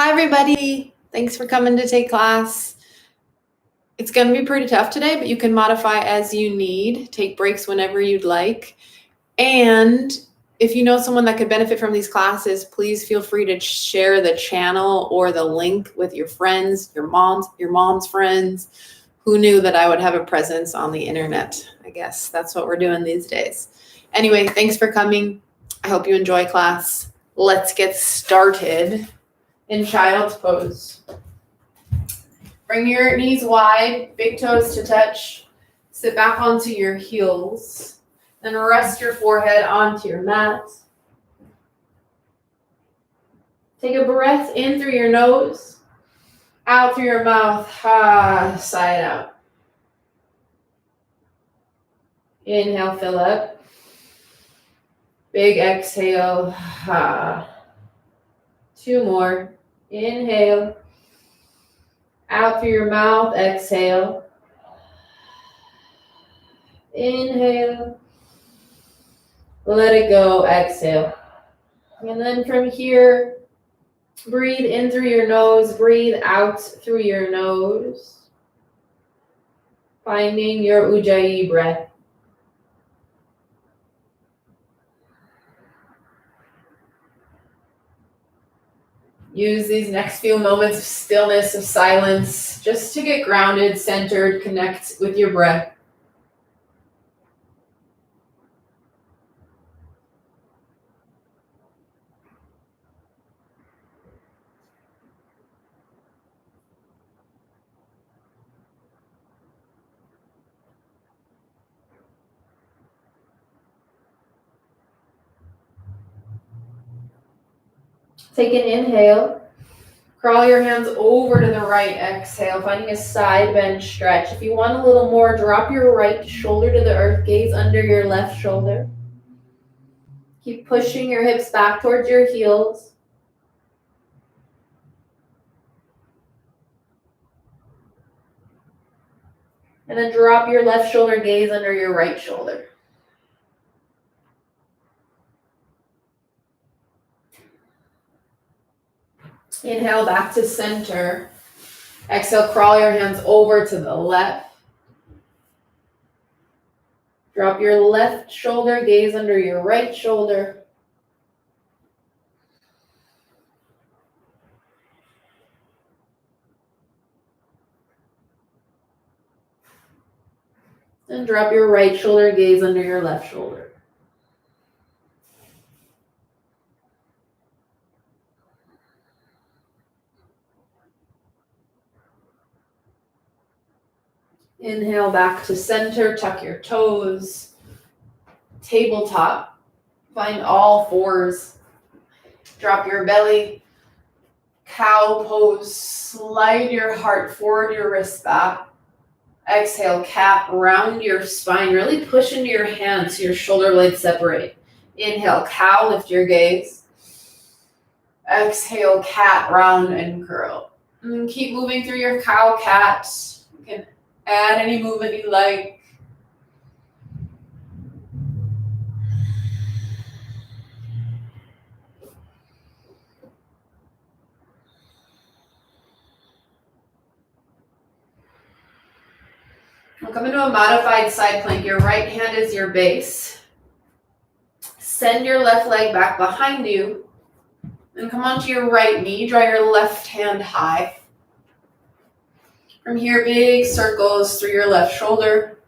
Hi, everybody. Thanks for coming to take class. It's going to be pretty tough today, but you can modify as you need. Take breaks whenever you'd like. And if you know someone that could benefit from these classes, please feel free to share the channel or the link with your friends, your mom's friends. Who knew that I would have a presence on the internet? I guess that's what we're doing these days. Anyway, thanks for coming. I hope you enjoy class. Let's get started. In child's pose. Bring your knees wide, big toes to touch. Sit back onto your heels. Then rest your forehead onto your mat. Take a breath in through your nose, out through your mouth, sigh it out. Inhale, fill up. Big exhale, 2 more. Inhale. Out through your mouth, exhale. Inhale. Let it go, exhale. And then from here, breathe in through your nose, breathe out through your nose. Finding your Ujjayi breath. Use these next few moments of stillness, of silence, just to get grounded, centered, connect with your breath. Take an inhale. Crawl your hands over to the right, exhale, finding a side bend stretch. If you want a little more, drop your right shoulder to the earth, gaze under your left shoulder. Keep pushing your hips back towards your heels. And then drop your left shoulder, gaze under your right shoulder. Inhale back to center. Exhale, crawl your hands over to the left. Drop your left shoulder, gaze under your right shoulder. And drop your right shoulder, gaze under your left shoulder. Inhale back to center, tuck your toes. Tabletop, find all fours. Drop your belly. Cow pose, slide your heart forward, your wrist back. Exhale, cat, round your spine. Really push into your hands so your shoulder blades separate. Inhale, cow, lift your gaze. Exhale, cat, round and curl. And keep moving through your cow, cat. You can add any movement you like. We'll come into a modified side plank. Your right hand is your base. Send your left leg back behind you. Then come onto your right knee. Draw your left hand high. From here, big circles through your left shoulder.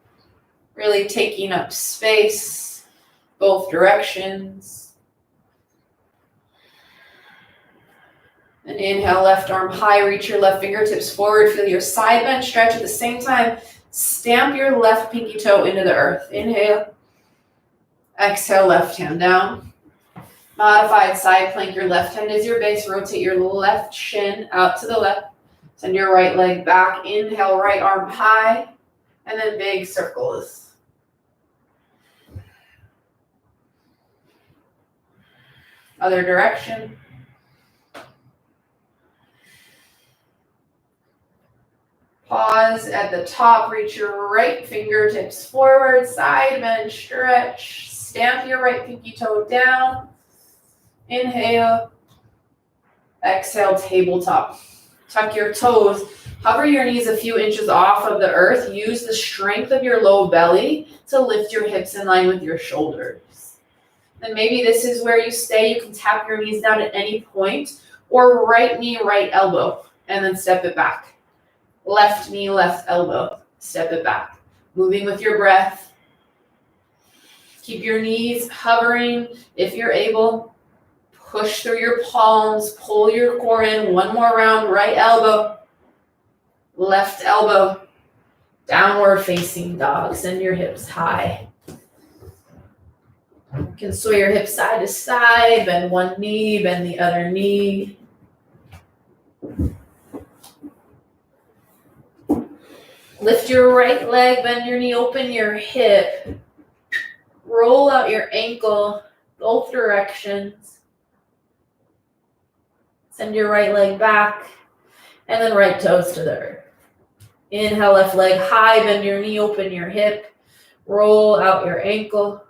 Really taking up space, both directions. And inhale, left arm high. Reach your left fingertips forward. Feel your side bend stretch at the same time. Stamp your left pinky toe into the earth. Inhale. Exhale, left hand down. Modified side plank. Your left hand is your base. Rotate your left shin out to the left. Send your right leg back. Inhale, right arm high. And then big circles. Other direction. Pause at the top, reach your right fingertips forward, side bend, stretch. Stamp your right pinky toe down. Inhale. Exhale, tabletop. Tuck your toes. Hover your knees a few inches off of the earth. Use the strength of your low belly to lift your hips in line with your shoulders. Then maybe this is where you stay. You can tap your knees down at any point, or right knee, right elbow, and then step it back. Left knee, left elbow, step it back. Moving with your breath. Keep your knees hovering if you're able. Push through your palms, pull your core in. One more round, right elbow, left elbow, downward facing dog. Send your hips high. You can sway your hips side to side, bend one knee, bend the other knee. Lift your right leg, bend your knee, open your hip. Roll out your ankle, both directions. Send your right leg back, and then right toes to the earth. Inhale, left leg high, bend your knee, open your hip. Roll out your ankle.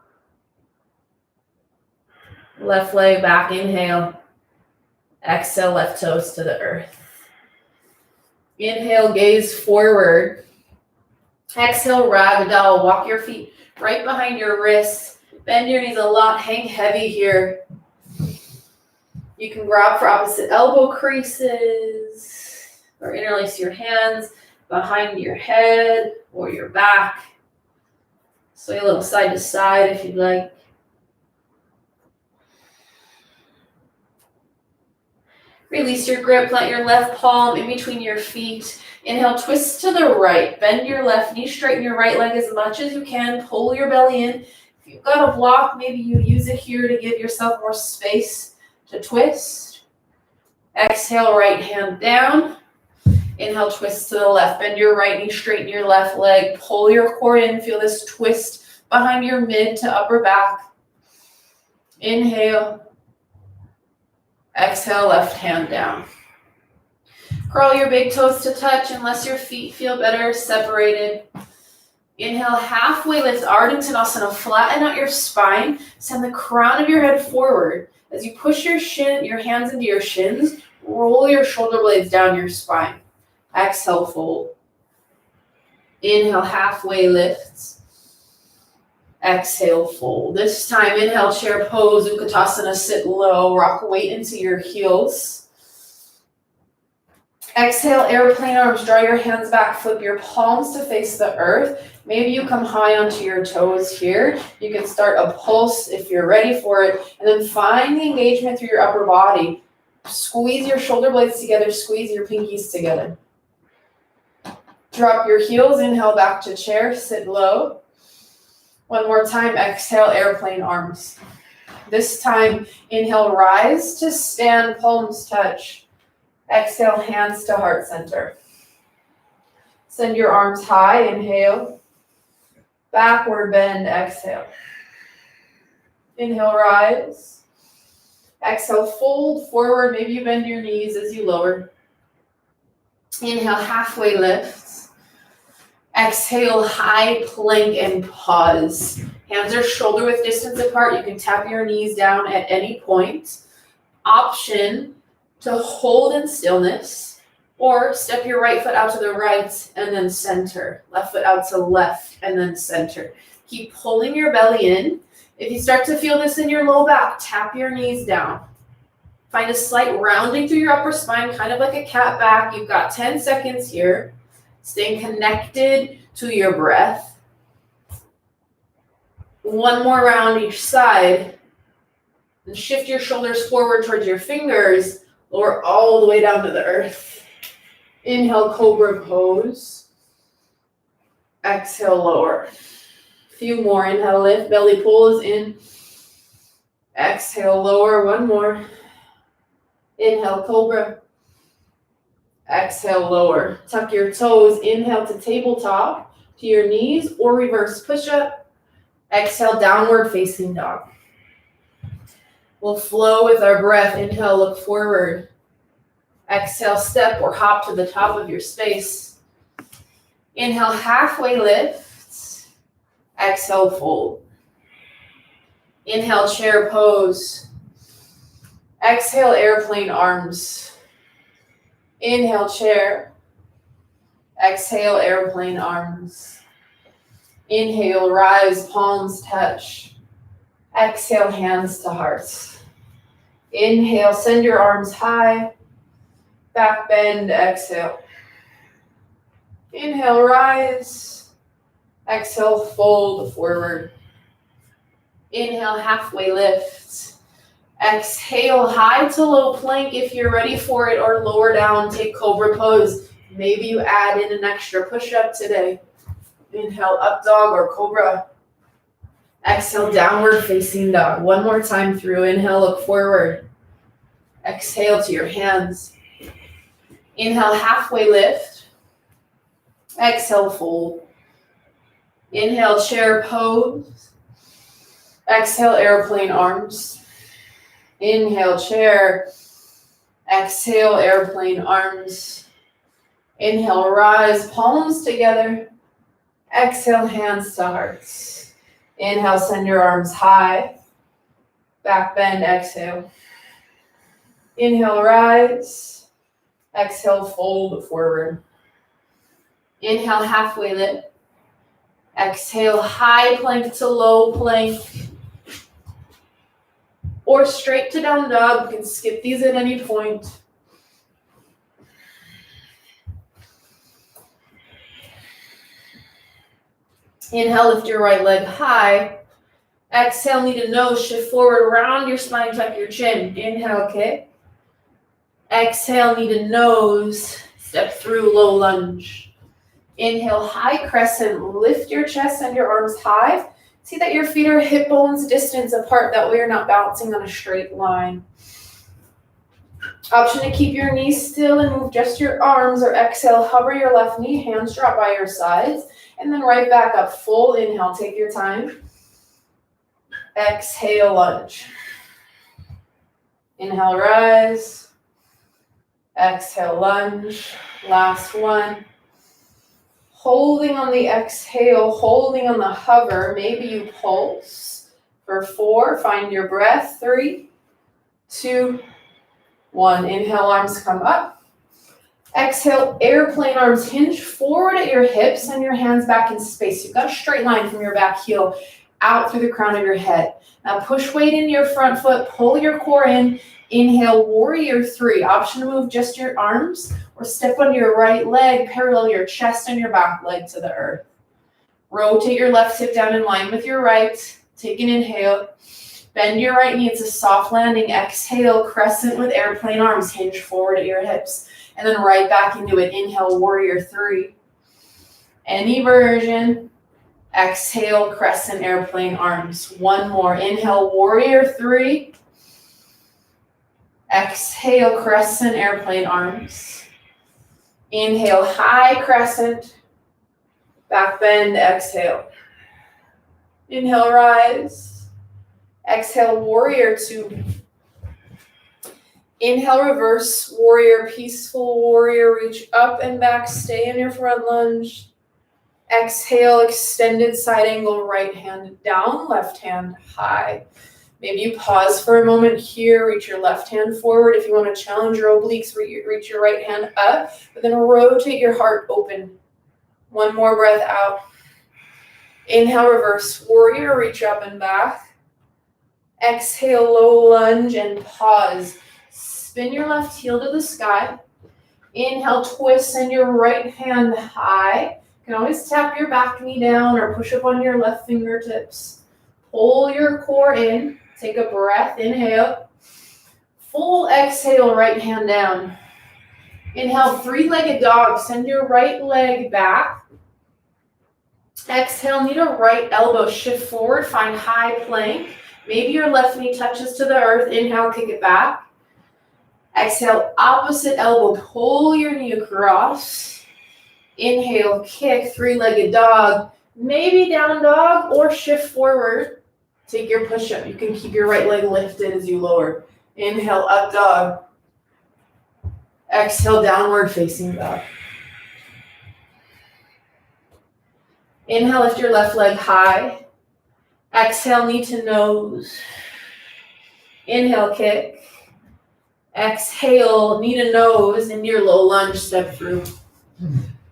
Left leg back, inhale. Exhale, left toes to the earth. Inhale, gaze forward. Exhale, ragdoll. Walk your feet right behind your wrists. Bend your knees a lot. Hang heavy here. You can grab for opposite elbow creases or interlace your hands behind your head or your back. Sway a little side to side if you'd like. Release your grip. Plant your left palm in between your feet. Inhale, twist to the right. Bend your left knee, straighten your right leg as much as you can. Pull your belly in. If you've got a block, maybe you use it here to give yourself more space to twist. Exhale, right hand down. Inhale, twist to the left. Bend your right knee, straighten your left leg. Pull your core in. Feel this twist behind your mid to upper back. Inhale. Exhale, left hand down. Curl your big toes to touch unless your feet feel better separated. Inhale, halfway lift, Ardha Uttanasana. Flatten out your spine. Send the crown of your head forward. As you push your hands into your shins, roll your shoulder blades down your spine. Exhale, fold. Inhale, halfway lifts. Exhale, fold. This time, inhale, chair pose, Utkatasana, sit low, rock weight into your heels. Exhale, airplane arms, draw your hands back, flip your palms to face the earth. Maybe you come high onto your toes here. You can start a pulse if you're ready for it, and then find the engagement through your upper body. Squeeze your shoulder blades together, squeeze your pinkies together. Drop your heels, inhale back to chair, sit low. One more time, exhale, airplane arms. This time, inhale, rise to stand, palms touch. Exhale, hands to heart center. Send your arms high, inhale. Backward bend, exhale. Inhale, rise. Exhale, fold forward. Maybe you bend your knees as you lower. Inhale, halfway lift. Exhale, high plank and pause. Hands are shoulder width distance apart. You can tap your knees down at any point. Option to hold in stillness, or step your right foot out to the right and then center. Left foot out to left and then center. Keep pulling your belly in. If you start to feel this in your low back, tap your knees down. Find a slight rounding through your upper spine, kind of like a cat back. You've got 10 seconds here. Staying connected to your breath. One more round each side. And shift your shoulders forward towards your fingers. Lower all the way down to the earth. Inhale, cobra pose. Exhale, lower. A few more. Inhale, lift. Belly pulls in. Exhale, lower. One more. Inhale, cobra. Exhale, lower. Tuck your toes. Inhale to tabletop, to your knees, or reverse push-up. Exhale, downward facing dog. We'll flow with our breath. Inhale, look forward. Exhale, step or hop to the top of your space. Inhale, halfway lift. Exhale, fold. Inhale, chair pose. Exhale, airplane arms. Inhale, chair. Exhale, airplane arms. Inhale, rise, palms touch. Exhale, hands to heart. Inhale, send your arms high. Back bend, exhale. Inhale, rise. Exhale, fold forward. Inhale, halfway lift. Exhale, high to low plank if you're ready for it, or lower down, take cobra pose. Maybe you add in an extra push-up today. Inhale, up dog or cobra. Exhale, downward facing dog. One more time through. Inhale, look forward. Exhale to your hands. Inhale, halfway lift. Exhale, fold. Inhale, chair pose. Exhale, airplane arms. Inhale, chair. Exhale, airplane arms. Inhale, rise, palms together. Exhale, hands to hearts. Inhale, send your arms high. Back bend, exhale. Inhale, rise. Exhale, fold forward. Inhale, halfway lift. Exhale, high plank to low plank. Or straight to down dog. You can skip these at any point. Inhale, lift your right leg high. Exhale, knee to nose, shift forward, round your spine, tuck your chin. Inhale, kick. Exhale, knee to nose, step through, low lunge. Inhale, high crescent, lift your chest and your arms high. See that your feet are hip bones distance apart, that way you're not bouncing on a straight line. Option to keep your knees still and move just your arms, or exhale, hover your left knee, hands drop by your sides, and then right back up, full inhale, take your time. Exhale, lunge. Inhale, rise. Exhale, lunge. Last one. Holding on the exhale, holding on the hover. Maybe you pulse for 4. Find your breath. 3, 2, 1. Inhale, arms come up. Exhale, airplane arms hinge forward at your hips and your hands back in space. You've got a straight line from your back heel out through the crown of your head. Now push weight in your front foot, pull your core in. Inhale, warrior 3. Option to move just your arms or step on your right leg, parallel your chest and your back leg to the earth. Rotate your left hip down in line with your right. Take an inhale. Bend your right knee. It's a soft landing. Exhale, crescent with airplane arms. Hinge forward at your hips. And then right back into it. Inhale, warrior 3. Any version. Exhale, crescent, airplane arms. One more. Inhale, warrior 3. Exhale, crescent, airplane arms. Inhale, high crescent. Back bend, exhale. Inhale, rise. Exhale, warrior 2. Inhale, reverse, warrior, peaceful warrior. Reach up and back, stay in your front lunge. Exhale, extended side angle, right hand down, left hand high. Maybe you pause for a moment here, reach your left hand forward. If you want to challenge your obliques, reach your right hand up, but then rotate your heart open. One more breath out. Inhale, reverse warrior, reach up and back. Exhale, low lunge and pause. Spin your left heel to the sky. Inhale, twist, send your right hand high. You can always tap your back knee down or push up on your left fingertips. Pull your core in. Take a breath. Inhale. Full exhale, right hand down. Inhale, 3-legged dog. Send your right leg back. Exhale, knee to right elbow. Shift forward. Find high plank. Maybe your left knee touches to the earth. Inhale, kick it back. Exhale, opposite elbow. Pull your knee across. Inhale, kick, 3-legged dog. Maybe down dog or shift forward. Take your push-up. You can keep your right leg lifted as you lower. Inhale, up dog. Exhale, downward facing dog. Inhale, lift your left leg high. Exhale, knee to nose. Inhale, kick. Exhale, knee to nose into your low lunge, step through.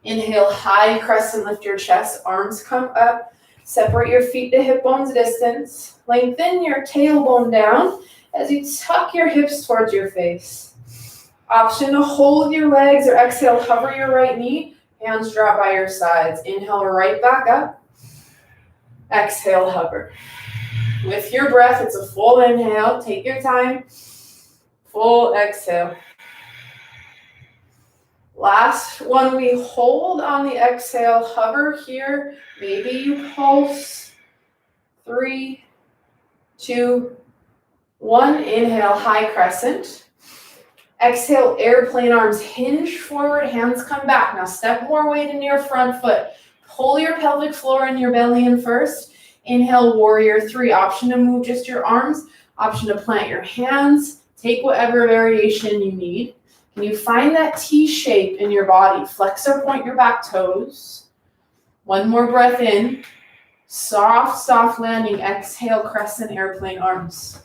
Inhale, high crescent, lift your chest, arms come up. Separate your feet to hip bones distance. Lengthen your tailbone down as you tuck your hips towards your face. Option to hold your legs or exhale, hover your right knee. Hands drop by your sides. Inhale, right back up. Exhale, hover. With your breath, it's a full inhale. Take your time. Full exhale. Last one, we hold on the exhale, hover here. Maybe you pulse. 3, 2, 1. Inhale, high crescent. Exhale, airplane arms hinge forward, hands come back. Now step more weight into your front foot. Pull your pelvic floor and your belly in first. Inhale, warrior 3. Option to move just your arms. Option to plant your hands. Take whatever variation you need. Can you find that T shape in your body? Flex or point your back toes. One more breath in. Soft, soft landing. Exhale, crescent airplane arms.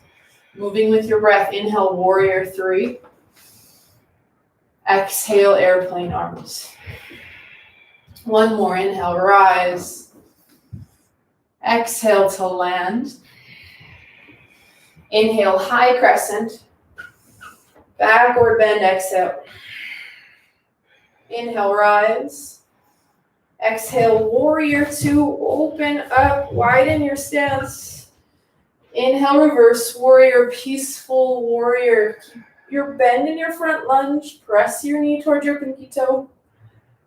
Moving with your breath. Inhale, warrior 3. Exhale, airplane arms. One more. Inhale, rise. Exhale to land. Inhale, high crescent. Backward bend, exhale. Inhale, rise. Exhale, warrior 2. Open up, widen your stance. Inhale, reverse warrior, peaceful warrior. Keep your bend in your front lunge. Press your knee towards your pinky toe.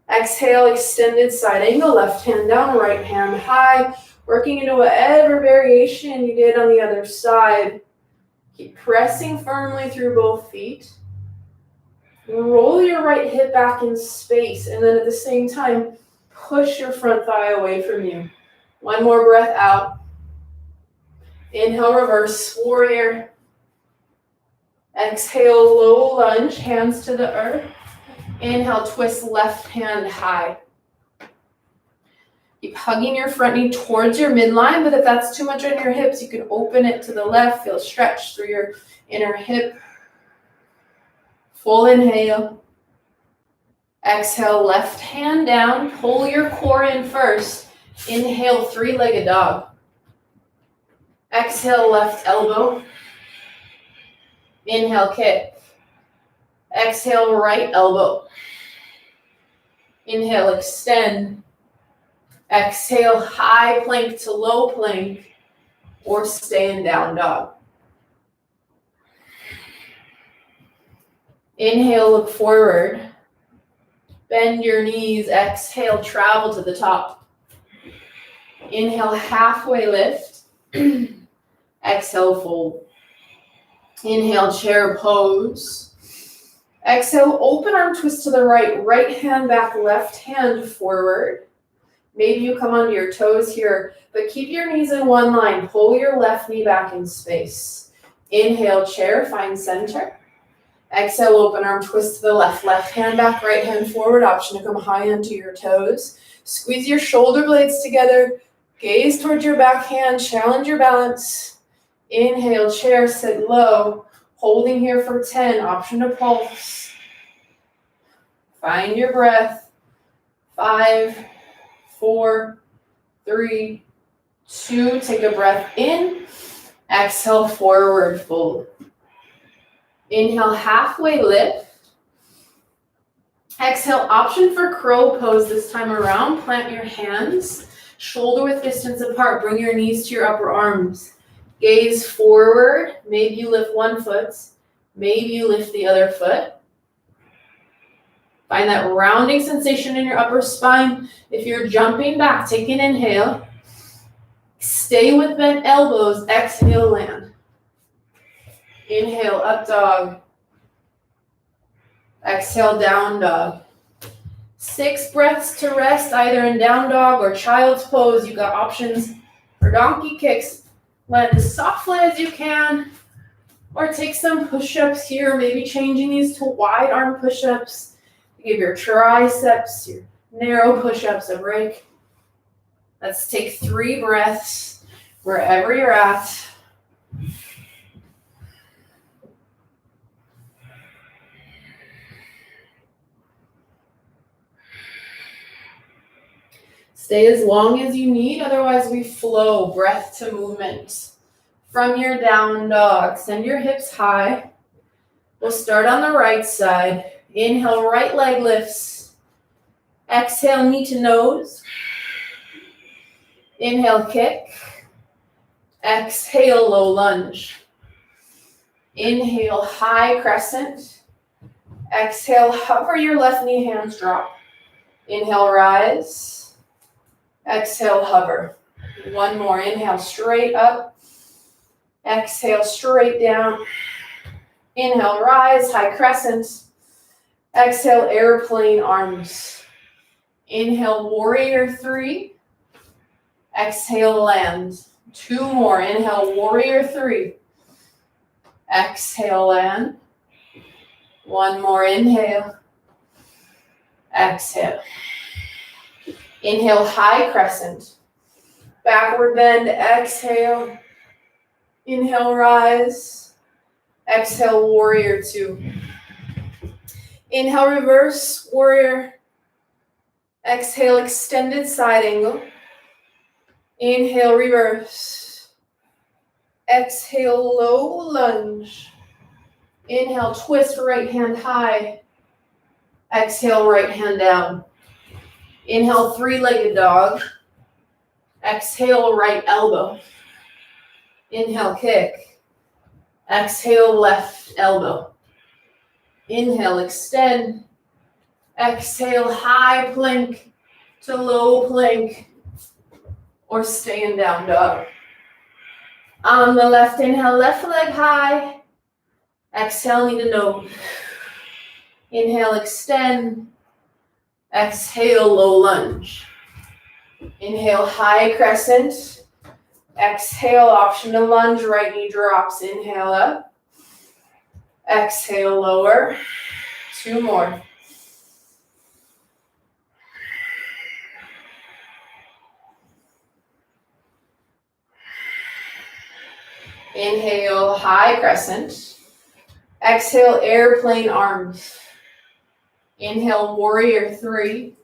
Exhale, extended side angle. Left hand down, right hand high. Working into whatever variation you did on the other side. Keep pressing firmly through both feet. Roll your right hip back in space, and then at the same time, push your front thigh away from you. One more breath out. Inhale, reverse warrior. Exhale, low lunge, hands to the earth. Inhale, twist left hand high. Keep hugging your front knee towards your midline, but if that's too much on your hips, you can open it to the left. Feel stretch through your inner hip. Full inhale. Exhale, left hand down. Pull your core in first. Inhale, three-legged dog. Exhale, left elbow. Inhale, kick. Exhale, right elbow. Inhale, extend. Exhale, high plank to low plank, or stay in down dog. Inhale, look forward. Bend your knees. Exhale, travel to the top. Inhale, halfway lift. Exhale, fold. Inhale, chair pose. Exhale, open arm twist to the right. Right hand back, left hand forward. Maybe you come onto your toes here, but keep your knees in one line. Pull your left knee back in space. Inhale, chair, find center. Exhale, open arm twist to the left. Left hand back, right hand forward. Option to come high onto your toes. Squeeze your shoulder blades together. Gaze towards your back hand. Challenge your balance. Inhale, chair, sit low. Holding here for 10. Option to pulse. Find your breath. 5, 4, 3, 2. Take a breath in. Exhale, forward fold. Inhale, halfway lift. Exhale, option for crow pose this time around. Plant your hands, shoulder width distance apart. Bring your knees to your upper arms. Gaze forward. Maybe you lift one foot. Maybe you lift the other foot. Find that rounding sensation in your upper spine. If you're jumping back, take an inhale. Stay with bent elbows. Exhale, land. Inhale, up dog. Exhale, down dog. 6 breaths to rest, either in down dog or child's pose. You got options for donkey kicks. Land as softly as you can. Or take some push-ups here, maybe changing these to wide arm push-ups. Give your triceps, your narrow push-ups a break. Let's take 3 breaths wherever you're at. Stay as long as you need, otherwise we flow, breath to movement. From your down dog, send your hips high. We'll start on the right side. Inhale, right leg lifts. Exhale, knee to nose. Inhale, kick. Exhale, low lunge. Inhale, high crescent. Exhale, hover your left knee, hands drop. Inhale, rise. Exhale, hover. One more. Inhale, straight up. Exhale, straight down. Inhale, rise, high crescent. Exhale, airplane arms. Inhale, warrior three. Exhale, land. Two more. Inhale, warrior three. Exhale, land. One more. Inhale. Exhale. Inhale, high crescent. Backward bend. Exhale. Inhale, rise. Exhale, warrior two. Inhale, reverse, warrior. Exhale, extended side angle. Inhale, reverse. Exhale, low lunge. Inhale, twist right hand high. Exhale, right hand down. Inhale, three-legged dog. Exhale, right elbow. Inhale, kick. Exhale, left elbow. Inhale, extend. Exhale, high plank to low plank, or stay in down dog. On the left, inhale, left leg high. Exhale, knee to nose. Inhale, extend. Exhale, low lunge. Inhale, high crescent. Exhale, option to lunge, right knee drops. Inhale up. Exhale, lower. Two more. Inhale, high crescent. Exhale, airplane arms. Inhale, warrior three.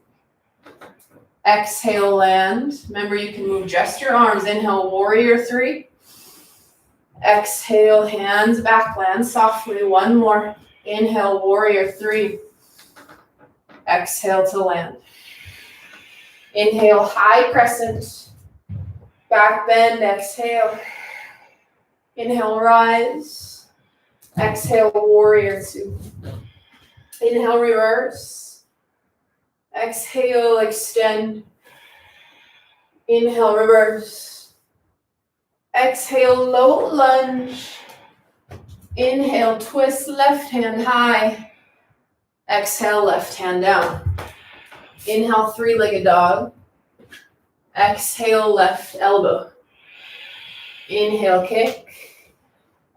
Exhale, land. Remember, you can move just your arms. Inhale, warrior three. Exhale, hands back, land softly. One more. Inhale, warrior three. Exhale to land. Inhale, high crescent. Back bend, exhale. Inhale, rise. Exhale, warrior two. Inhale, reverse. Exhale, extend. Inhale, reverse. Exhale, low lunge. Inhale, twist left hand high. Exhale, left hand down. Inhale, three-legged dog. Exhale, left elbow. Inhale, kick.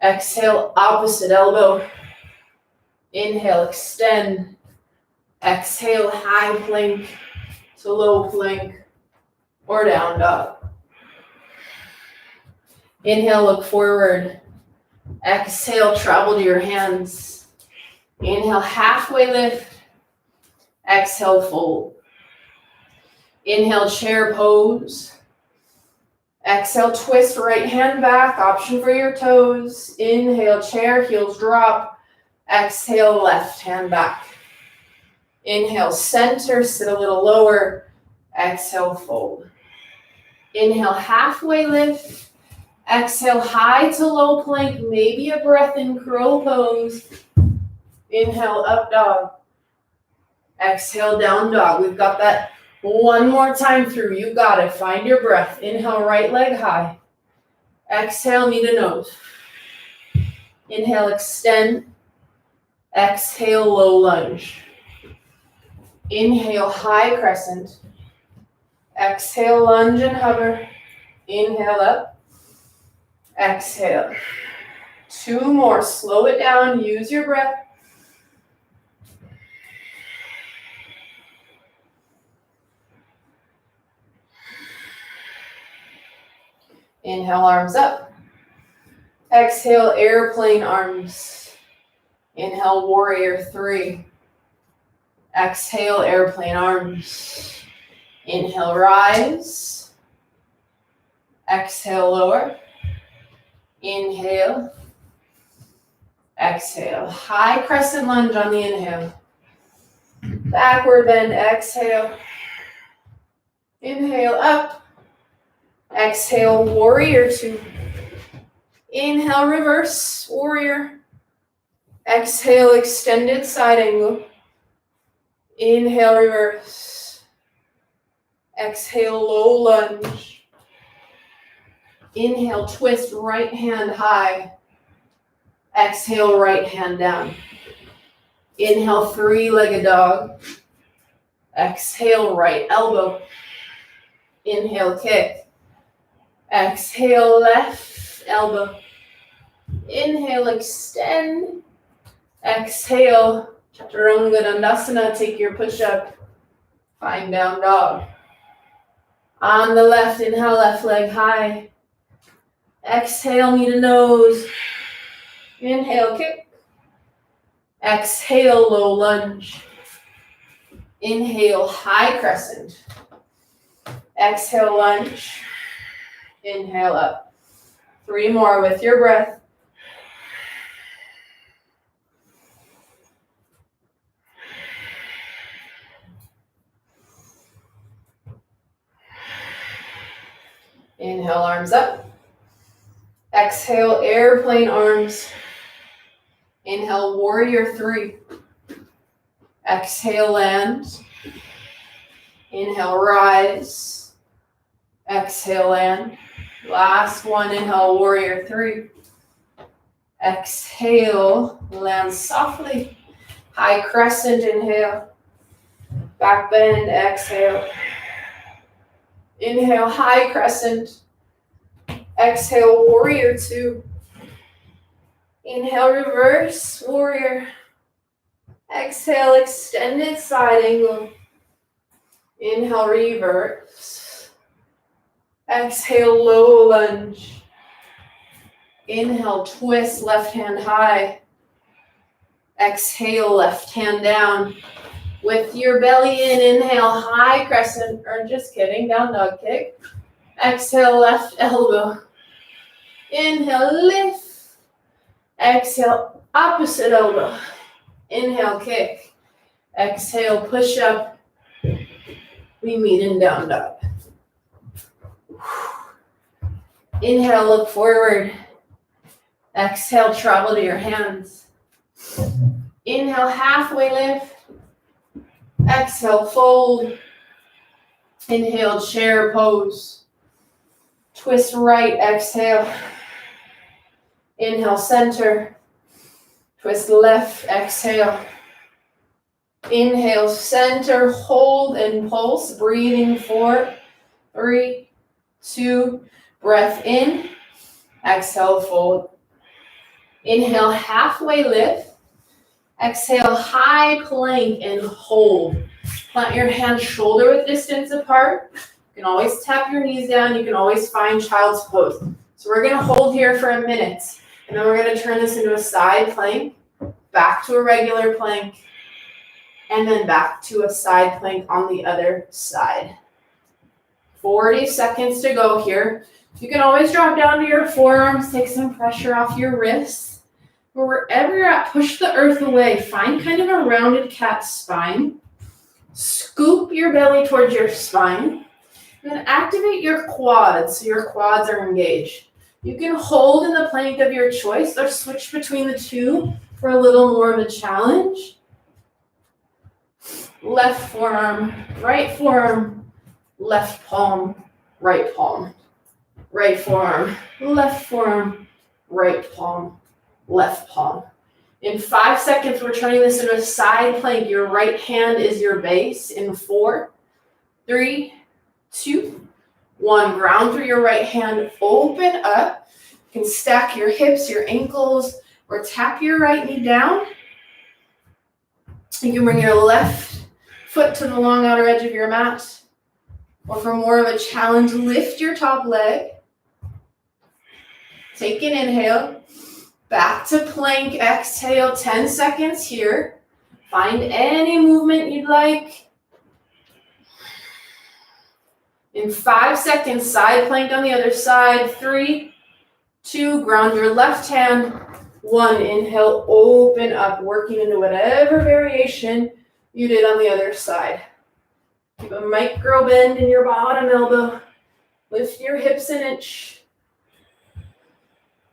Exhale, opposite elbow. Inhale, extend. Exhale, high plank to low plank or down dog. Inhale, look forward. Exhale, travel to your hands. Inhale, halfway lift. Exhale, fold. Inhale, chair pose. Exhale, twist right hand back, option for your toes. Inhale, chair, heels drop. Exhale, left hand back. Inhale, center, sit a little lower. Exhale, fold. Inhale, halfway lift. Exhale, high to low plank, maybe a breath in crow pose. Inhale, up dog. Exhale, down dog. We've got that one more time through. You got it. Find your breath. Inhale, right leg high. Exhale, knee to nose. Inhale, extend. Exhale, low lunge. Inhale, high crescent. Exhale, lunge and hover. Inhale up. Exhale. Two more. Slow it down. Use your breath. Inhale, arms up. Exhale, airplane arms. Inhale, warrior three. Exhale, airplane arms. Inhale, rise. Exhale, lower. Inhale. Exhale. High crescent lunge on the inhale. Backward bend, exhale. Inhale, up. Exhale, warrior two. Inhale, reverse, warrior. Exhale, extended side angle. Inhale, reverse. Exhale, low lunge. Inhale, twist, right hand high. Exhale, right hand down. Inhale, three-legged dog. Exhale, right elbow. Inhale, kick. Exhale, left elbow. Inhale, extend. Exhale, Chaturanga Dandasana, take your push-up. Find down dog. On the left, inhale, left leg high. Exhale, knee to nose. Inhale, kick. Exhale, low lunge. Inhale, high crescent. Exhale, lunge. Inhale, up. 3 more with your breath. Inhale, arms up. Exhale, airplane arms. Inhale, warrior 3. Exhale, land. Inhale, rise. Exhale, land. Last one, inhale, warrior 3. Exhale, land softly. High crescent, inhale. Back bend, exhale. Inhale, high crescent. Exhale, warrior 2. Inhale, reverse, warrior. Exhale, extended side angle. Inhale, reverse. Exhale, low lunge. Inhale, twist, left hand high. Exhale, left hand down. With your belly in, inhale, high crescent, or just kidding, down dog kick. Exhale, left elbow. Inhale, lift. Exhale, opposite elbow. Inhale, kick. Exhale, push up. We meet in down dog. Inhale, look forward. Exhale, travel to your hands. Inhale, halfway lift. Exhale, fold. Inhale, chair pose. Twist right, exhale. Inhale, center. Twist left, exhale. Inhale, center, hold and pulse. Breathing 4, 3, 2. Breath in. Exhale, fold. Inhale, halfway lift. Exhale, high plank and hold. Plant your hands shoulder width distance apart. You can always tap your knees down. You can always find child's pose. So we're going to hold here for a minute. And then we're going to turn this into a side plank, back to a regular plank, and then back to a side plank on the other side. 40 seconds to go here. You can always drop down to your forearms, take some pressure off your wrists. Wherever you're at, push the earth away. Find kind of a rounded cat spine. Scoop your belly towards your spine. And then activate your quads so your quads are engaged. You can hold in the plank of your choice or switch between the two for a little more of a challenge. Left forearm, left palm, right palm. Right forearm, left palm, left palm. In 5 seconds, we're turning this into a side plank. Your right hand is your base in 4, 3, 2, 1. Ground through your right hand, open up. You can stack your hips, your ankles, or tap your right knee down. You can bring your left foot to the long outer edge of your mat. Or for more of a challenge, lift your top leg. Take an inhale. Back to plank, exhale, 10 seconds here. Find any movement you'd like. In 5 seconds, side plank on the other side. 3, 2, ground your left hand. 1, inhale, open up, working into whatever variation you did on the other side. Keep a micro bend in your bottom elbow. Lift your hips an inch.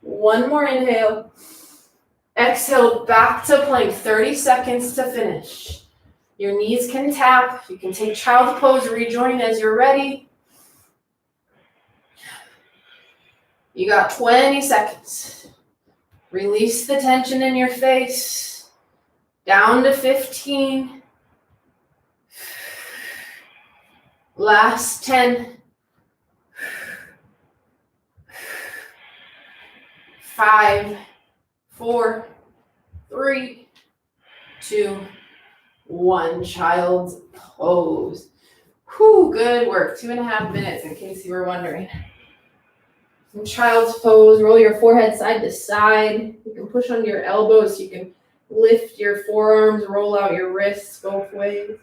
1 more inhale. Exhale, back to plank. 30 seconds to finish. Your knees can tap. You can take child's pose, rejoin as you're ready. You got 20 seconds. Release the tension in your face. Down to 15. Last 10. 5, 4, 3, 2, 1. Child's pose. Whew, good work. 2.5 minutes in case you were wondering. In child's pose, roll your forehead side to side. You can push under your elbows. You can lift your forearms, roll out your wrists both ways.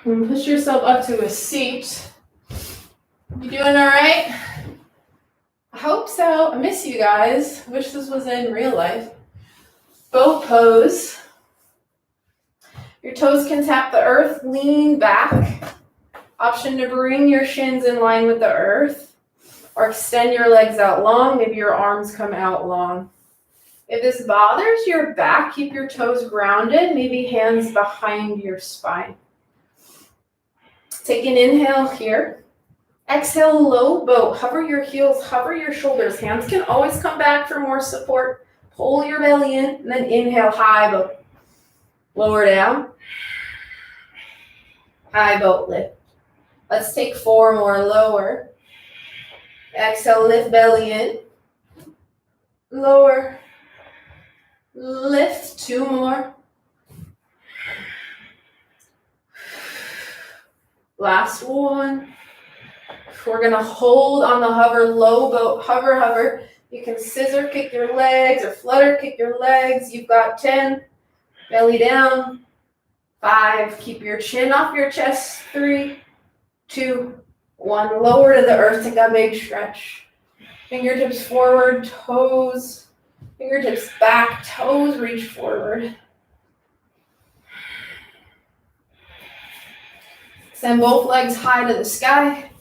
And push yourself up to a seat. You doing all right? I hope so. I miss you guys. Wish this was in real life. Boat pose. Your toes can tap the earth. Lean back. Option to bring your shins in line with the earth. Or extend your legs out long. Maybe your arms come out long. If this bothers your back, keep your toes grounded. Maybe hands behind your spine. Take an inhale here. Exhale, low boat. Hover your heels, hover your shoulders. Hands can always come back for more support. Pull your belly in, and then inhale, high boat. Lower down. High boat, lift. Let's take 4 more, lower. Exhale, lift belly in. Lower. Lift, 2 more. Last 1. We're gonna hold on the hover, low boat, hover, hover. You can scissor kick your legs or flutter kick your legs. You've got 10, belly down. 5, keep your chin off your chest. 3, 2, 1, lower to the earth, take a big stretch. Fingertips forward, toes, fingertips back, toes reach forward. Send both legs high to the sky.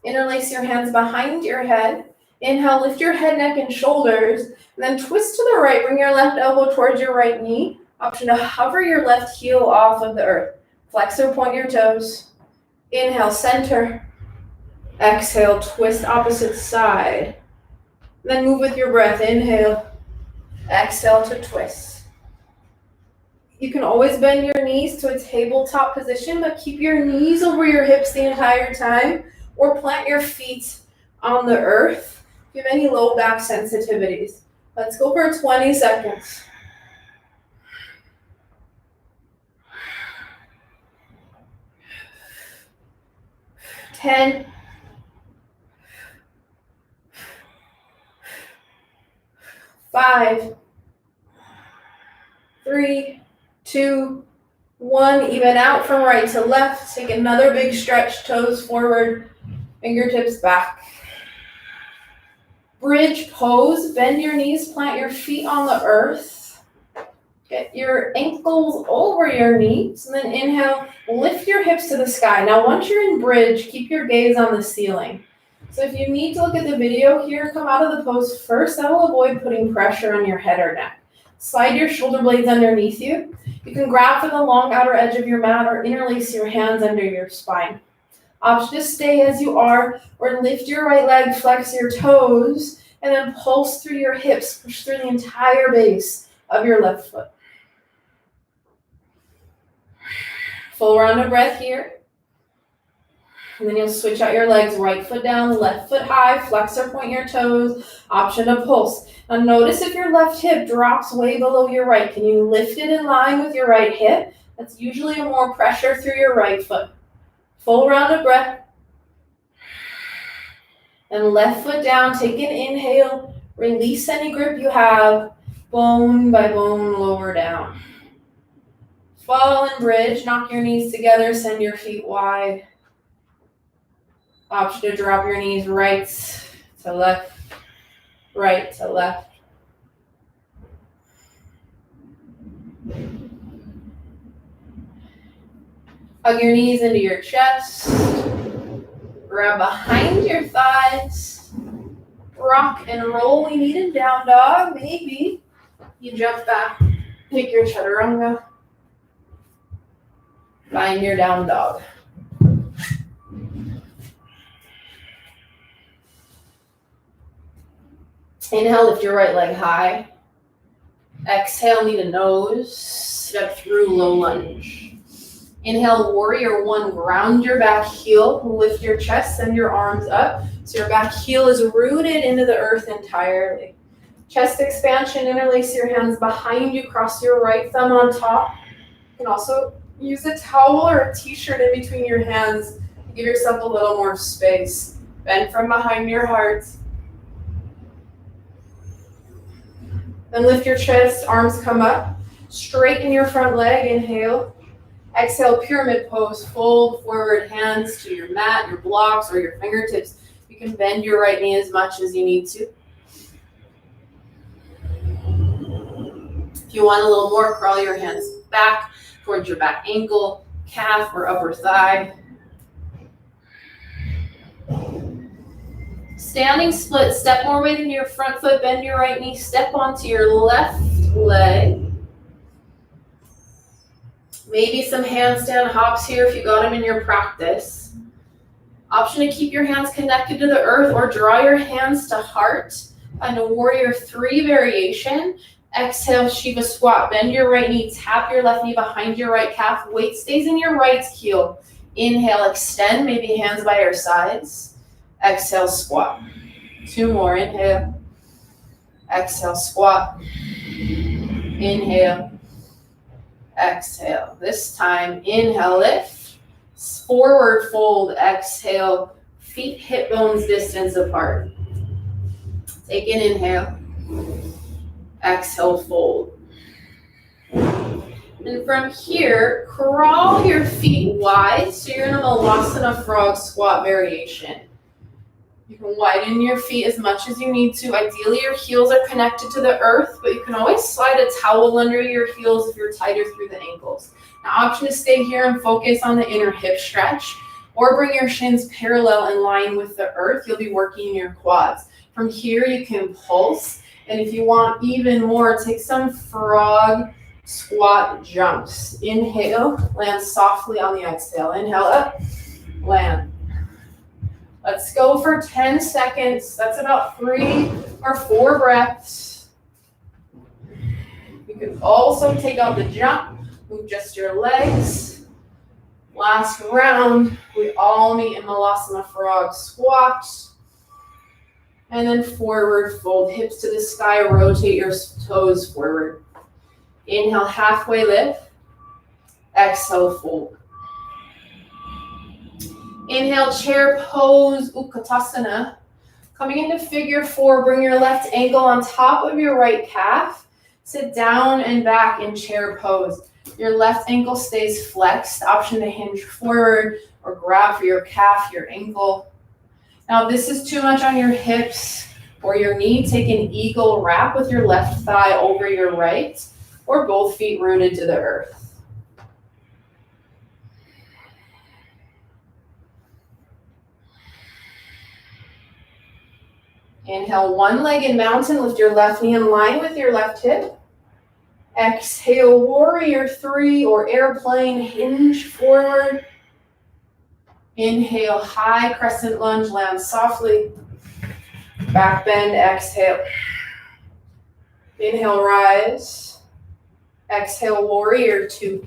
Interlace your hands behind your head. Inhale, lift your head, neck, and shoulders. And then twist to the right. Bring your left elbow towards your right knee. Option to hover your left heel off of the earth. Flex or point your toes. Inhale, center. Exhale, twist opposite side. Then move with your breath. Inhale. Exhale to twist. You can always bend your knees to a tabletop position, but keep your knees over your hips the entire time, or plant your feet on the earth if you have any low back sensitivities. Let's go for 20 seconds. 10, 5, 3, 2, 1. Even out from right to left. Take another big stretch, toes forward, fingertips back. Bridge pose, bend your knees, plant your feet on the earth. Get your ankles over your knees, and then inhale, lift your hips to the sky. Now once you're in bridge, keep your gaze on the ceiling. So if you need to look at the video here, come out of the pose first. That will avoid putting pressure on your head or neck. Slide your shoulder blades underneath you. You can grab for the long outer edge of your mat or interlace your hands under your spine. Option to stay as you are, or lift your right leg, flex your toes, and then pulse through your hips. Push through the entire base of your left foot. Full round of breath here. And then you'll switch out your legs, right foot down, left foot high, flex or point your toes, option to pulse. Now notice if your left hip drops way below your right. Can you lift it in line with your right hip? That's usually more pressure through your right foot. Full round of breath. And left foot down, take an inhale, Release any grip you have, bone by bone, lower down. Fall and bridge, knock your knees together, send your feet wide. Option to drop your knees right to left, right to left. Hug your knees into your chest. Grab behind your thighs. Rock and roll. We need a down dog. Maybe you jump back, take your chaturanga. Find your down dog. Inhale, lift your right leg high. Exhale, knee to nose. Step through low lunge. Inhale, warrior one. Ground your back heel. Lift your chest, send your arms up. So your back heel is rooted into the earth entirely. Chest expansion, interlace your hands behind you. Cross your right thumb on top. You can also use a towel or a t-shirt in between your hands to give yourself a little more space. Bend from behind your heart. Then lift your chest, arms come up. Straighten your front leg, inhale. Exhale, pyramid pose, fold forward, hands to your mat, your blocks, or your fingertips. You can bend your right knee as much as you need to. If you want a little more, crawl your hands back towards your back ankle, calf, or upper thigh. Standing split, step more weight into your front foot, bend your right knee, step onto your left leg. Maybe some handstand hops here if you got them in your practice. Option to keep your hands connected to the earth or draw your hands to heart. Find a warrior three variation. Exhale, Shiva squat. Bend your right knee, tap your left knee behind your right calf. Weight stays in your right heel. Inhale, extend, maybe hands by your sides. Exhale, squat. Two more, inhale. Exhale, squat. Inhale. Exhale. This time, inhale, lift. Forward fold, exhale. Feet hip bones distance apart. Take an inhale. Exhale, fold. And from here, crawl your feet wide. So you're in a Malasana frog squat variation. You can widen your feet as much as you need to. Ideally, your heels are connected to the earth, but you can always slide a towel under your heels if you're tighter through the ankles. Now, option to stay here and focus on the inner hip stretch, or bring your shins parallel in line with the earth. You'll be working your quads. From here, you can pulse. And if you want even more, take some frog squat jumps. Inhale, land softly on the exhale. Inhale up, land. Let's go for 10 seconds. That's about 3 or 4 breaths. You can also take out the jump, move just your legs. Last round, we all meet in Malasana frog squat. And then forward fold, hips to the sky, rotate your toes forward. Inhale, halfway lift. Exhale, fold. Inhale, chair pose, Utkatasana. Coming into figure 4, bring your left ankle on top of your right calf. Sit down and back in chair pose. Your left ankle stays flexed. Option to hinge forward or grab for your calf, your ankle. Now, if this is too much on your hips or your knee, take an eagle wrap with your left thigh over your right, or both feet rooted to the earth. Inhale, one-legged mountain. Lift your left knee in line with your left hip. Exhale, warrior 3 or airplane, hinge forward. Inhale, high crescent lunge, land softly. Back bend, exhale. Inhale, rise. Exhale, warrior 2.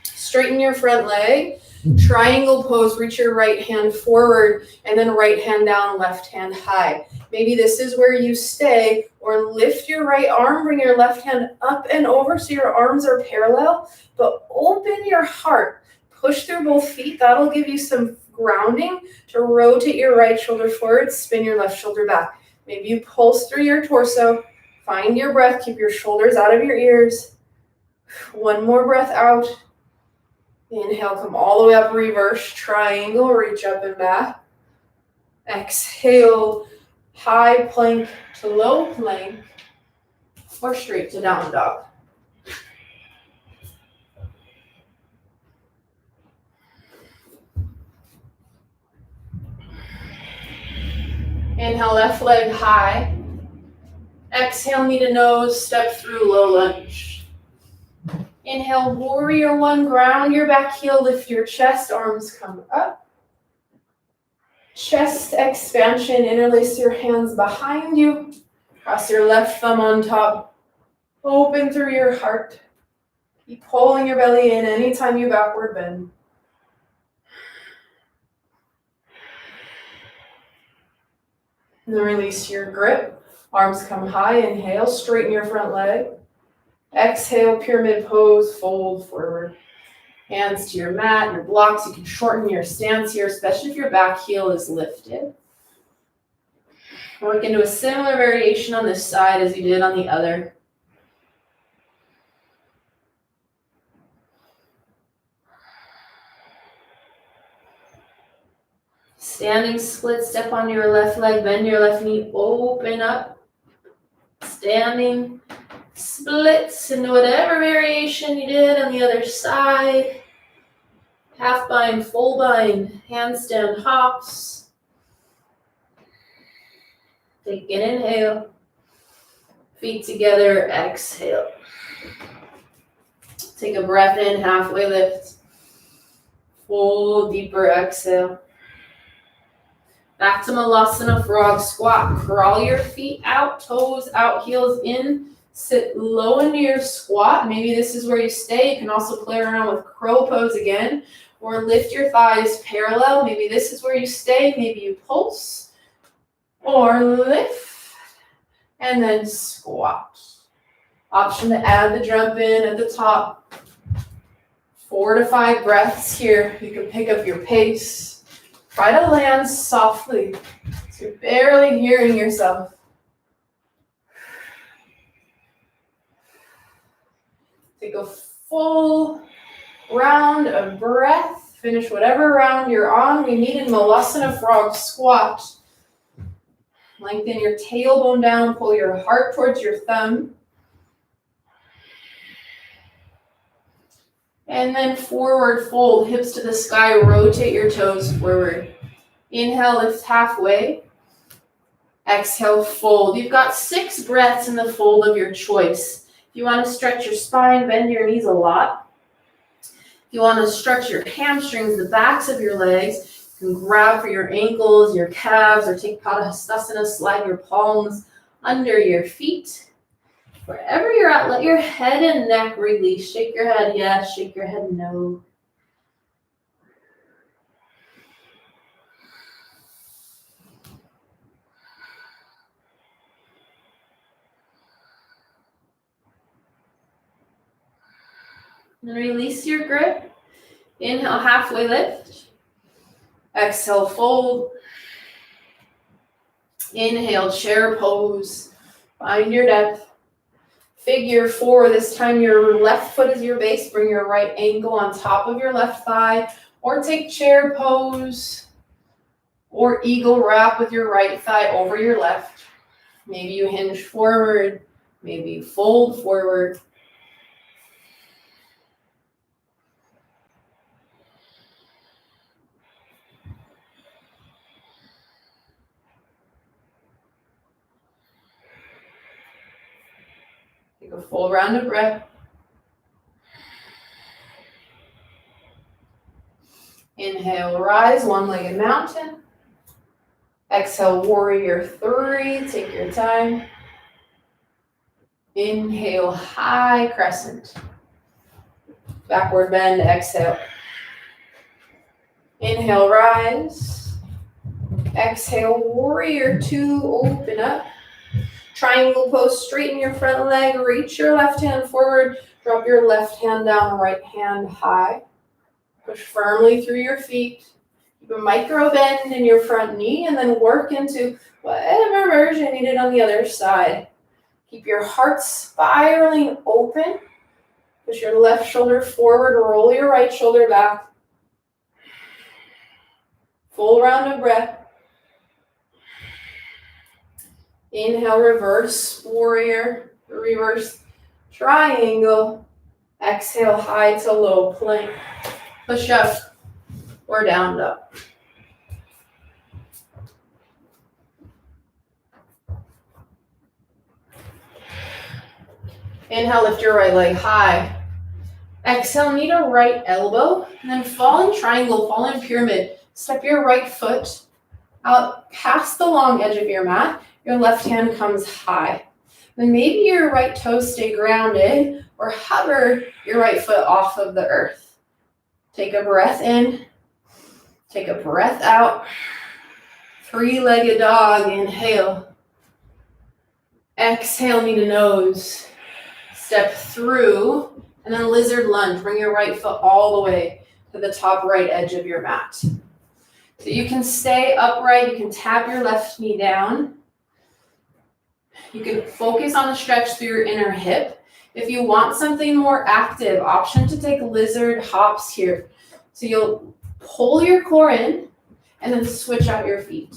Straighten your front leg. Triangle pose, reach your right hand forward and then right hand down, left hand high. Maybe this is where you stay, or lift your right arm, bring your left hand up and over so your arms are parallel, but open your heart. Push through both feet. That'll give you some grounding to rotate your right shoulder forward, spin your left shoulder back. Maybe you pulse through your torso. Find your breath. Keep your shoulders out of your ears. One more breath out. Inhale, come all the way up, reverse triangle, reach up and back. Exhale, high plank to low plank, or straight to down dog. Inhale, left leg high. Exhale, knee to nose, step through low lunge. Inhale, warrior one, ground your back heel, lift your chest, arms come up. Chest expansion, interlace your hands behind you. Cross your left thumb on top. Open through your heart. Keep pulling your belly in anytime you backward bend. And then release your grip. Arms come high. Inhale, straighten your front leg. Exhale, pyramid pose, fold forward. Hands to your mat, your blocks. You can shorten your stance here, especially if your back heel is lifted. Work into a similar variation on this side as you did on the other. Standing split step on your left leg, bend your left knee, open up. Standing splits into whatever variation you did on the other side. Half bind, full bind, handstand hops. Take an inhale. Feet together, exhale. Take a breath in, halfway lift. Full, deeper exhale. Back to Malasana frog squat. Crawl your feet out, toes out, heels in. Sit low into your squat. Maybe this is where you stay. You can also play around with crow pose again, or lift your thighs parallel. Maybe this is where you stay. Maybe you pulse, or lift, and then squat. Option to add the jump in at the top. 4 to 5 breaths here. You can pick up your pace. Try to land softly, so you're barely hearing yourself. Take a full round of breath. Finish whatever round you're on. We need in Malasana frog squat. Lengthen your tailbone down, pull your heart towards your thumb. And then forward fold, hips to the sky, rotate your toes forward. Inhale, lift halfway. Exhale, fold. You've got 6 breaths in the fold of your choice. If you want to stretch your spine, bend your knees a lot. If you want to stretch your hamstrings, the backs of your legs, you can grab for your ankles, your calves, or take Padahastasana, slide your palms under your feet. Wherever you're at, let your head and neck release. Shake your head yes, shake your head no. And release your grip. Inhale, halfway lift. Exhale, fold. Inhale, chair pose. Find your depth. Figure 4, this time your left foot is your base. Bring your right ankle on top of your left thigh. Or take chair pose. Or eagle wrap with your right thigh over your left. Maybe you hinge forward. Maybe you fold forward. Take a full round of breath. Inhale, rise, one-legged mountain. Exhale, warrior 3. Take your time. Inhale, high crescent. Backward bend, exhale. Inhale, rise. Exhale, warrior 2, open up. Triangle pose, straighten your front leg, reach your left hand forward, drop your left hand down, right hand high. Push firmly through your feet. Keep a micro bend in your front knee and then work into whatever version you did on the other side. Keep your heart spiraling open. Push your left shoulder forward, roll your right shoulder back. Full round of breath. Inhale, reverse warrior, reverse triangle. Exhale, high to low plank. Push up or down dog. Inhale, lift your right leg high. Exhale, knee to right elbow, and then fall in triangle, fall in pyramid. Step your right foot out past the long edge of your mat. Your left hand comes high. Then maybe your right toes stay grounded or hover your right foot off of the earth. Take a breath in. Take a breath out. Three-legged dog, inhale. Exhale, knee to nose. Step through, and then lizard lunge. Bring your right foot all the way to the top right edge of your mat. So you can stay upright, you can tap your left knee down. You can focus on the stretch through your inner hip. If you want something more active, option to take lizard hops here. So you'll pull your core in and then switch out your feet.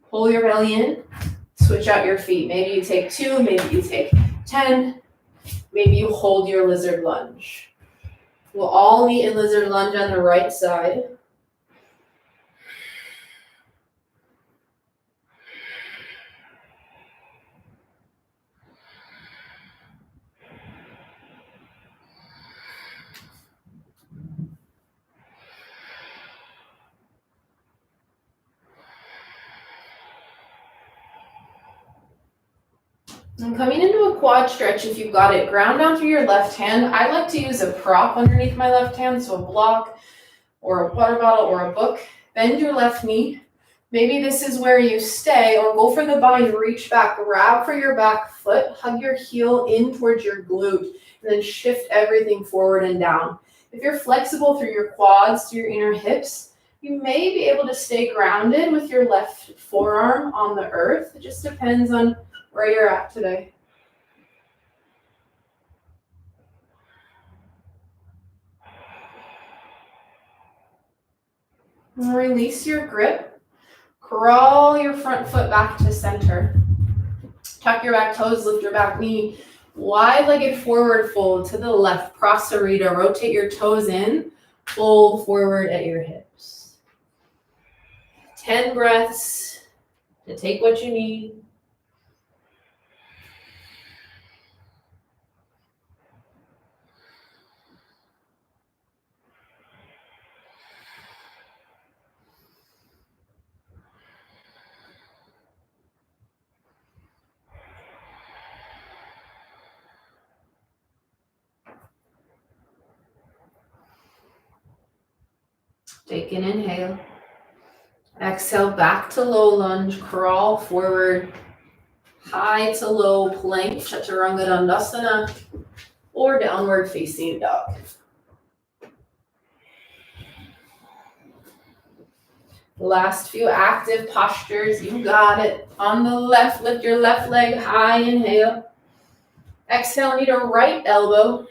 Pull your belly in, switch out your feet. Maybe you take 2, maybe you take 10. Maybe you hold your lizard lunge. We'll all meet in lizard lunge on the right side. And coming into a quad stretch, if you've got it, ground down through your left hand. I like to use a prop underneath my left hand, so a block or a water bottle or a book. Bend your left knee. Maybe this is where you stay, or go for the bind, reach back, grab for your back foot, hug your heel in towards your glute, and then shift everything forward and down. If you're flexible through your quads, through your inner hips, you may be able to stay grounded with your left forearm on the earth. It just depends on where you're at today. And release your grip. Crawl your front foot back to center. Tuck your back toes, lift your back knee. Wide-legged forward fold to the left. Prasarita. Rotate your toes in. Fold forward at your hips. 10 breaths to take what you need. Take an inhale. Exhale, back to low lunge. Crawl forward. High to low plank. Chaturanga Dandasana. Or downward facing dog. Last few active postures. You got it. On the left, lift your left leg high. Inhale. Exhale, knee to right elbow.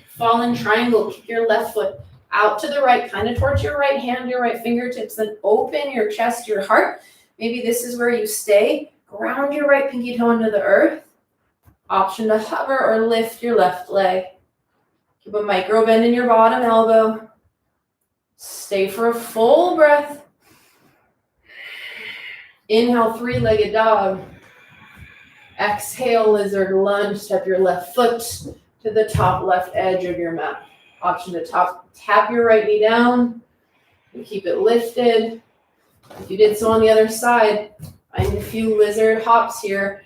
Fall in triangle. Kick your left foot out to the right, kind of towards your right hand, your right fingertips. Then open your chest, your heart. Maybe this is where you stay. Ground your right pinky toe into the earth. Option to hover or lift your left leg. Keep a micro bend in your bottom elbow. Stay for a full breath. Inhale, three-legged dog. Exhale, lizard lunge. Step your left foot to the top left edge of your mat. Option to tap your right knee down and keep it lifted. If you did so on the other side, find a few lizard hops here.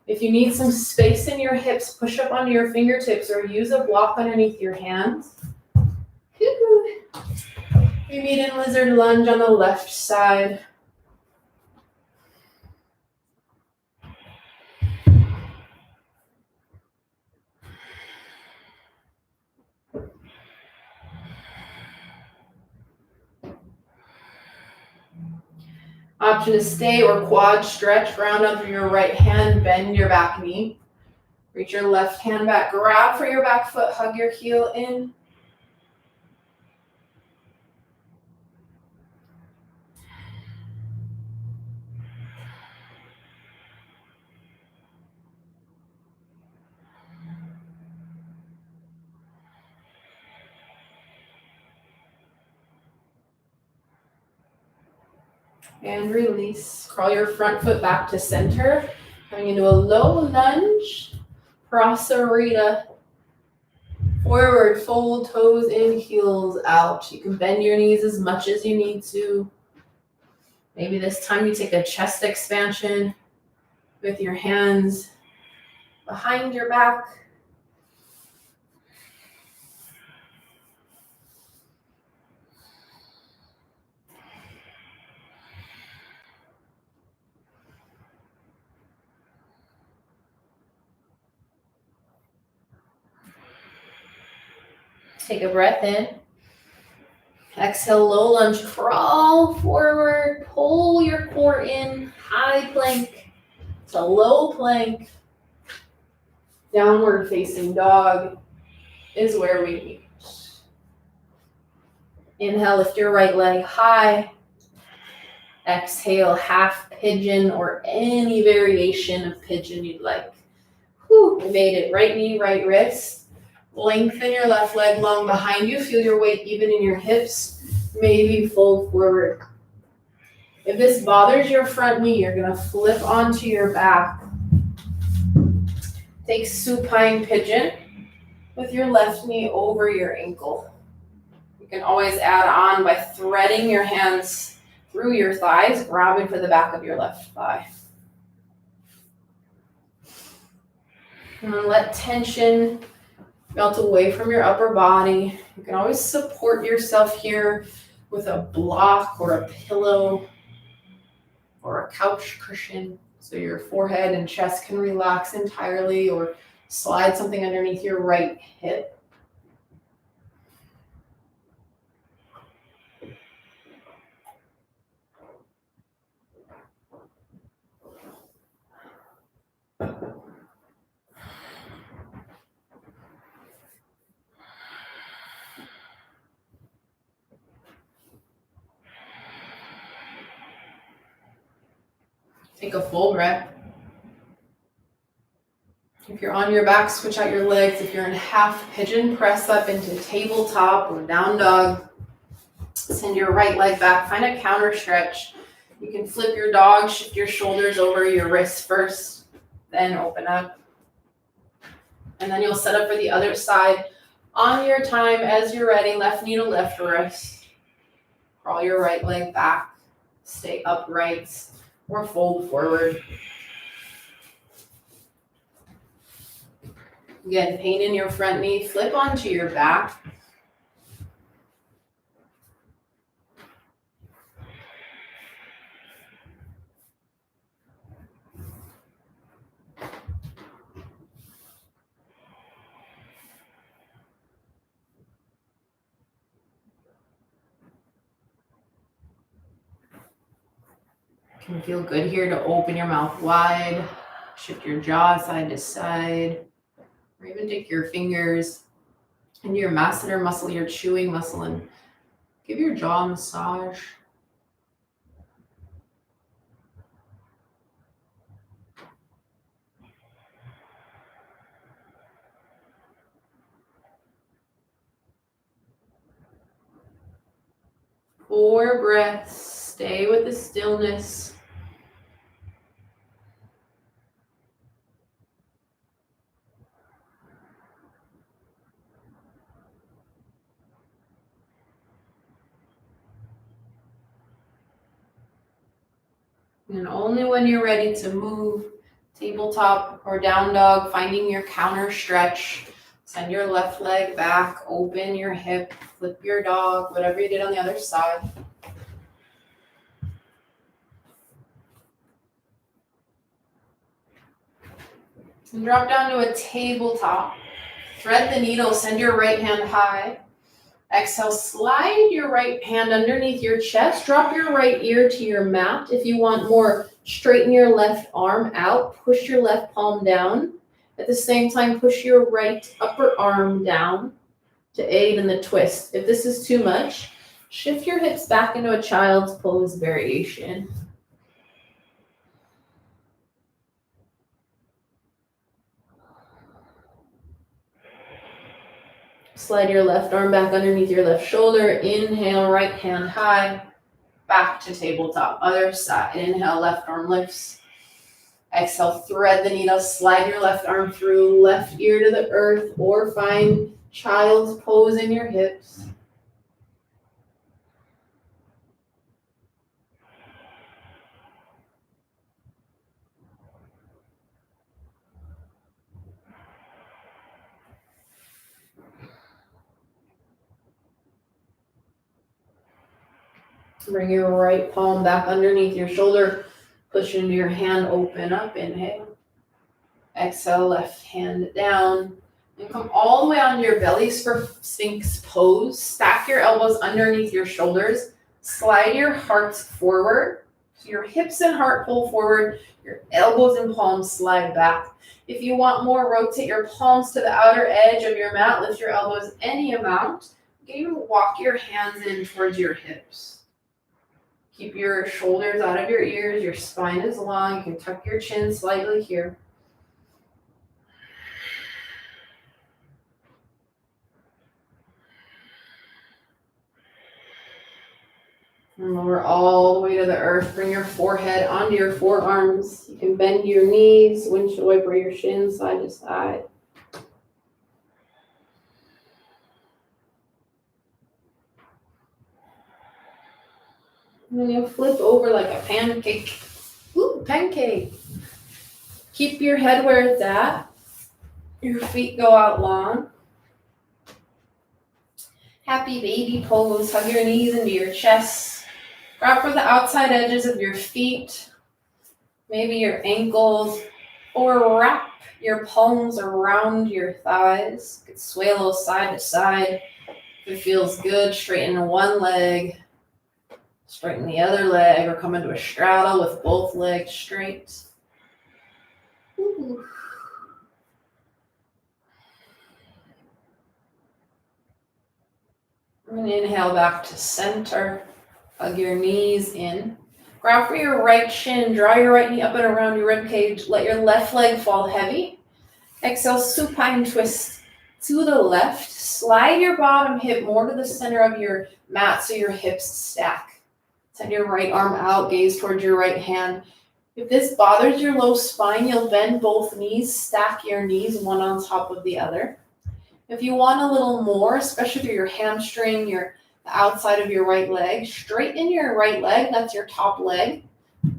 If you need some space in your hips, push up onto your fingertips or use a block underneath your hands. We meet in lizard lunge on the left side. Option to stay or quad stretch, round under your right hand, bend your back knee. Reach your left hand back, grab for your back foot, hug your heel in. And release. Crawl your front foot back to center. Coming into a low lunge. Prasarita. Forward, fold toes in, heels out. You can bend your knees as much as you need to. Maybe this time you take a chest expansion with your hands behind your back. Take a breath in. Exhale, low lunge, crawl forward, pull your core in, high plank to low plank. Downward facing dog is where we meet. Inhale, lift your right leg high. Exhale, half pigeon or any variation of pigeon you'd like. Whew, we made it. Right knee, right wrist. Lengthen your left leg long behind you. Feel your weight even in your hips. Maybe fold forward. If this bothers your front knee, you're going to flip onto your back. Take supine pigeon with your left knee over your ankle. You can always add on by threading your hands through your thighs, grabbing for the back of your left thigh. And then let tension melt away from your upper body. You can always support yourself here with a block or a pillow or a couch cushion so your forehead and chest can relax entirely, or slide something underneath your right hip. Take a full breath. If you're on your back, switch out your legs. If you're in half pigeon, press up into tabletop or down dog. Send your right leg back. Find a counter stretch. You can flip your dog, shift your shoulders over your wrists first, then open up. And then you'll set up for the other side on your time as you're ready. Left knee to left wrist. Crawl your right leg back. Stay upright or fold forward. Again, pain in your front knee. Flip onto your back. Can feel good here to open your mouth wide, shift your jaw side to side, or even take your fingers into your masseter muscle, your chewing muscle, and give your jaw a massage. Four breaths, stay with the stillness. And only when you're ready to move, tabletop or down dog, finding your counter stretch. Send your left leg back, open your hip, flip your dog, whatever you did on the other side. And drop down to a tabletop. Thread the needle, send your right hand high. Exhale, slide your right hand underneath your chest. Drop your right ear to your mat. If you want more, straighten your left arm out. Push your left palm down. At the same time, push your right upper arm down to aid in the twist. If this is too much, shift your hips back into a child's pose variation. Slide your left arm back underneath your left shoulder. Inhale, right hand high. Back to tabletop. Other side. Inhale, left arm lifts. Exhale, thread the needle. Slide your left arm through, left ear to the earth, or find child's pose in your hips. Bring your right palm back underneath your shoulder. Push into your hand, open up, inhale. Exhale, left hand down. And come all the way onto your belly for Sphinx pose. Stack your elbows underneath your shoulders. Slide your hearts forward. So your hips and heart pull forward. Your elbows and palms slide back. If you want more, rotate your palms to the outer edge of your mat. Lift your elbows any amount. You can even walk your hands in towards your hips. Keep your shoulders out of your ears. Your spine is long. You can tuck your chin slightly here. And lower all the way to the earth. Bring your forehead onto your forearms. You can bend your knees, windshield wiper your shins side to side. And then you'll flip over like a pancake. Ooh, pancake. Keep your head where it's at. Your feet go out long. Happy baby pose. Hug your knees into your chest. Grab for the outside edges of your feet. Maybe your ankles. Or wrap your palms around your thighs. You could sway a little side to side. If it feels good, straighten one leg. Straighten the other leg, or come into a straddle with both legs straight. Ooh. And inhale back to center. Hug your knees in. Grab for your right shin. Draw your right knee up and around your rib cage. Let your left leg fall heavy. Exhale, supine twist to the left. Slide your bottom hip more to the center of your mat so your hips stack. Send your right arm out, gaze towards your right hand. If this bothers your low spine, you'll bend both knees, stack your knees one on top of the other. If you want a little more, especially for your hamstring, the outside of your right leg, straighten your right leg, that's your top leg.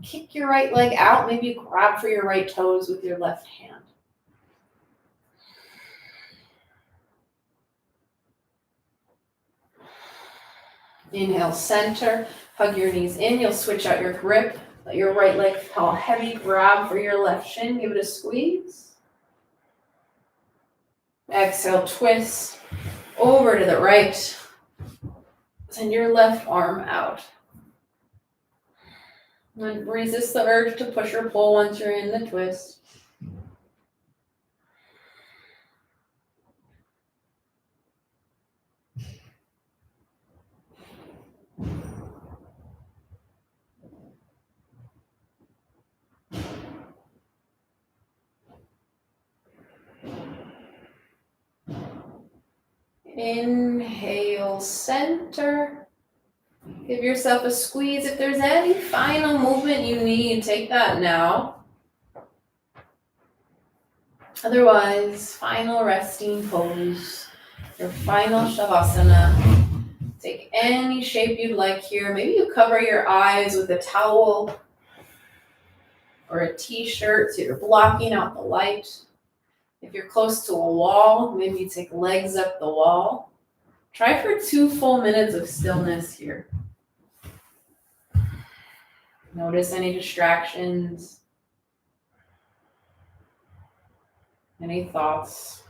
Kick your right leg out, maybe grab for your right toes with your left hand. Inhale, center. Hug your knees in. You'll switch out your grip. Let your right leg fall heavy. Grab for your left shin. Give it a squeeze. Exhale, twist over to the right. Send your left arm out. And resist the urge to push or pull once you're in the twist. Inhale, center. Give yourself a squeeze. If there's any final movement you need, take that now. Otherwise, final resting pose. Your final shavasana. Take any shape you'd like here. Maybe you cover your eyes with a towel or a t-shirt so you're blocking out the light. If you're close to a wall, maybe you take legs up the wall. Try for 2 full minutes of stillness here. Notice any distractions, any thoughts.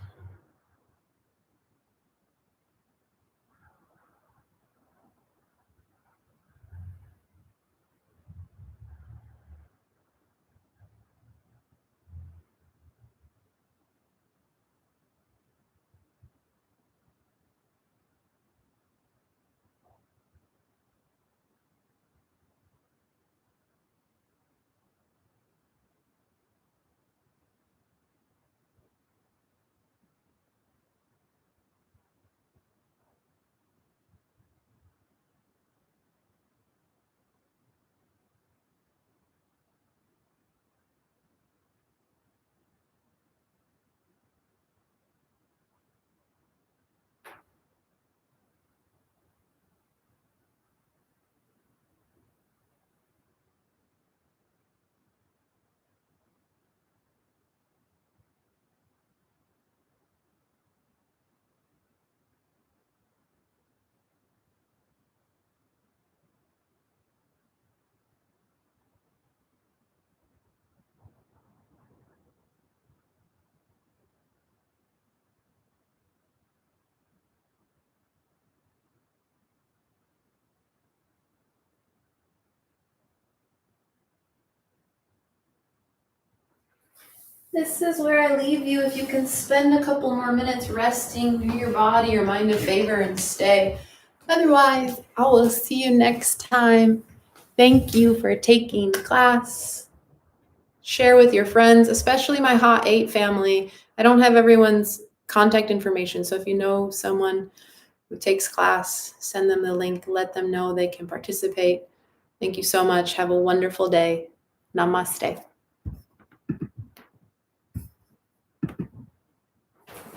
This is where I leave you. If you can spend a couple more minutes resting, do your body or mind a favor and stay. Otherwise, I will see you next time. Thank you for taking class. Share with your friends, especially my Hot 8 family. I don't have everyone's contact information, so if you know someone who takes class, send them the link, let them know they can participate. Thank you so much. Have a wonderful day. Namaste.